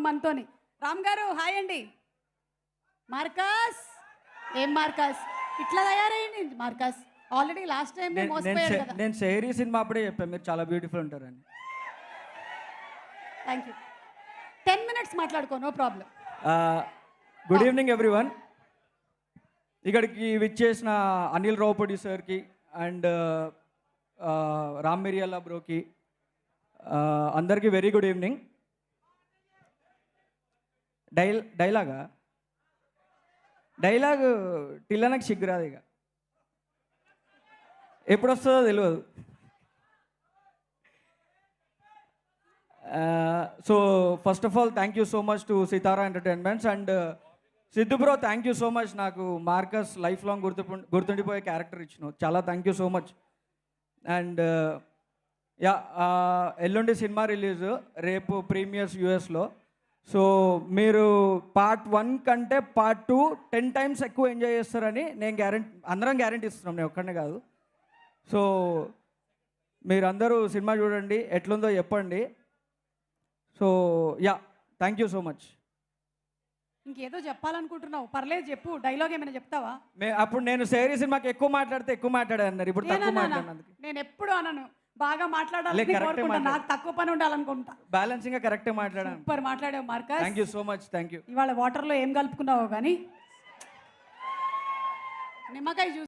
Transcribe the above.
మనతోని రామ్ గారు హాయ్ అండి. మార్కస్ ఏం మార్కస్ ఇట్లా తయారైంది మార్కస్? ఆల్రెడీ లాస్ట్ టైం మోసపోయాడు కదా. నేను షేరీ సినిమా అప్పుడే చెప్పాను మీరు చాలా బ్యూటిఫుల్ ఉంటారని. Thank you. 10 minutes మాట్లాడుకో, no problem. Good evening everyone. ఇక్కడికి విచ్చేసిన అనిల్ రావుపూడి సార్కి అండ్ రామ్ మిరియాల బ్రోకి అందరికీ వెరీ గుడ్ ఈవినింగ్. డైలాగ్ టిల్లనకు సిగ్గురాదు, ఇక ఎప్పుడు వస్తుందో తెలియదు. So first of all thank you so much to Sitara entertainments and Siddhu bro, thank you so much. నాకు మార్కస్ లైఫ్ లాంగ్ గుర్తుండిపోయే క్యారెక్టర్ ఇచ్చినావు, చాలా thank you so much. And ఎల్లుండి సినిమా రిలీజ్, రేపు ప్రీమియర్స్ యూఎస్లో. సో మీరు పార్ట్ 1 కంటే పార్ట్ 2 10 times ఎక్కువ ఎంజాయ్ చేస్తారని నేను అందరం గ్యారంటీ ఇస్తున్నాం, నేను ఒక్కడనే కాదు. సో మీరందరూ సినిమా చూడండి, ఎట్లుందో చెప్పండి. So thank you so much. ఇంకేదో చెప్పాలనుకుంటున్నావు, పర్లేదు చెప్పు. డైలాగ్ ఏమైనా చెప్తావా? అప్పుడు నేను షేరీ సినిమాకి ఎక్కువ మాట్లాడితే ఎక్కువ మాట్లాడాను, ఇప్పుడు తక్కువ మాట్లాడినందుకు. నేను ఎప్పుడు అనను, బాగా మాట్లాడాలి, నాకు తక్కువ పని ఉండాలనుకుంటా. బ్యాలెన్సింగ్ గా కరెక్ట్ మాట్లాడాను. సూపర్ మాట్లాడావు Marcus, thank you so much. Thank you. ఇవాళ వాటర్లో ఏం కలుపుకున్నావో కానీ నిమ్మకాయ జ్యూస్